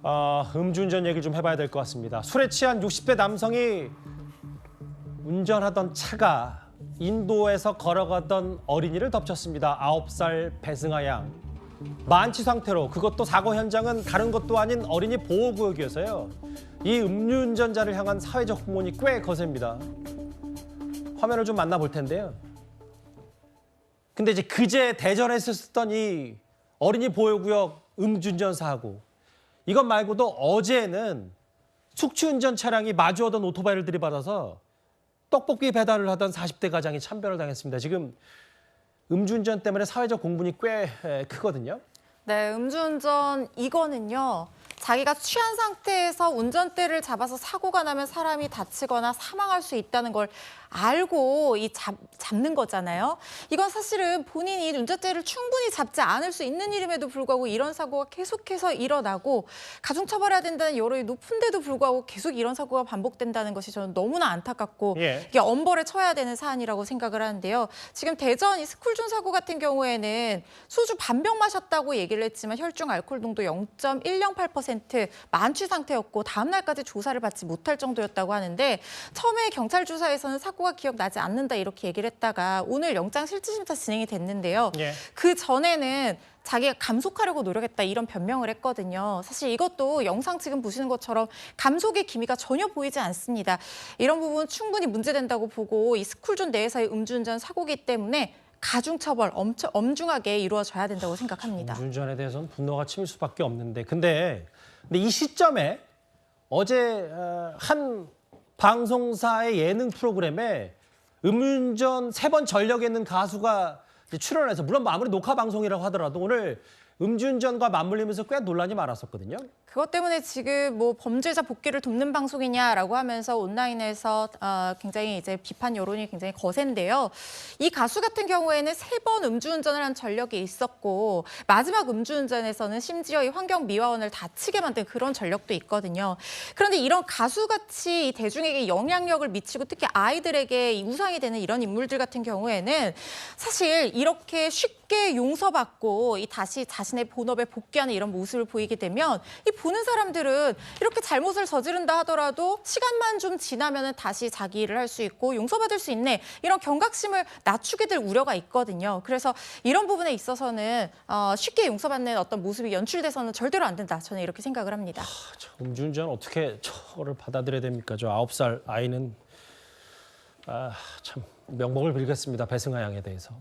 음주운전 얘기를 좀 해봐야 될 것 같습니다. 술에 취한 60대 남성이 운전하던 차가 인도에서 걸어가던 어린이를 덮쳤습니다. 9살 배승아 양. 만취 상태로, 그것도 사고 현장은 다른 것도 아닌 어린이 보호구역이어서요. 이 음주운전자를 향한 사회적 공분이 꽤 거셉니다. 화면을 좀 만나볼 텐데요. 근데 이제 그제 대전에서 있었던 이 어린이 보호구역 음주운전 사고, 이것 말고도 어제는 숙취운전 차량이 마주오던 오토바이를 들이받아서 떡볶이 배달을 하던 40대 가장이 참변을 당했습니다. 지금 음주운전 때문에 사회적 공분이 꽤 크거든요. 네, 음주운전 이거는요. 자기가 취한 상태에서 운전대를 잡아서 사고가 나면 사람이 다치거나 사망할 수 있다는 걸 알고 잡는 거잖아요. 이건 사실은 본인이 운전대를 충분히 잡지 않을 수 있는 일임에도 불구하고 이런 사고가 계속해서 일어나고 가중처벌해야 된다는 여론이 높은데도 불구하고 계속 이런 사고가 반복된다는 것이 저는 너무나 안타깝고 이게 엄벌에 처해야 되는 사안이라고 생각을 하는데요. 지금 대전 이 스쿨존 사고 같은 경우에는 소주 반병 마셨다고 얘기를 했지만 혈중 알코올 농도 0.108%, 만취 상태였고 다음 날까지 조사를 받지 못할 정도였다고 하는데, 처음에 경찰 조사에서는 사고가 기억나지 않는다 이렇게 얘기를 했다가 오늘 영장 실질심사 진행이 됐는데요. 그 전에는 자기가 감속하려고 노력했다 이런 변명을 했거든요. 사실 이것도 영상 지금 보시는 것처럼 감속의 기미가 전혀 보이지 않습니다. 이런 부분 충분히 문제된다고 보고, 이 스쿨존 내에서의 음주운전 사고이기 때문에 가중처벌 엄중하게 이루어져야 된다고 생각합니다. 음주운전에 대해서는 분노가 치밀 수밖에 없는데, 근데 이 시점에 어제 한 방송사의 예능 프로그램에 음주운전 3번 전력에 있는 가수가 출연해서, 물론 아무리 녹화 방송이라고 하더라도 오늘 음주운전과 맞물리면서 꽤 논란이 많았었거든요. 그것 때문에 지금 뭐 범죄자 복귀를 돕는 방송이냐라고 하면서 온라인에서 굉장히 이제 비판 여론이 굉장히 거센데요. 이 가수 같은 경우에는 3번 음주운전을 한 전력이 있었고, 마지막 음주운전에서는 심지어 이 환경미화원을 다치게 만든 그런 전력도 있거든요. 그런데 이런 가수같이 이 대중에게 영향력을 미치고 특히 아이들에게 이 우상이 되는 이런 인물들 같은 경우에는 사실 이렇게 쉽게 용서받고 다시 자신의 본업에 복귀하는 이런 모습을 보이게 되면 이 보는 사람들은 이렇게 잘못을 저지른다 하더라도 시간만 좀 지나면 다시 자기 일을 할 수 있고 용서받을 수 있네, 이런 경각심을 낮추게 될 우려가 있거든요. 그래서 이런 부분에 있어서는 쉽게 용서받는 어떤 모습이 연출돼서는 절대로 안 된다, 저는 이렇게 생각을 합니다. 음주운전 어떻게 저를 받아들여야 됩니까? 저 9살 아이는 참 명복을 빌겠습니다. 배승아 양에 대해서.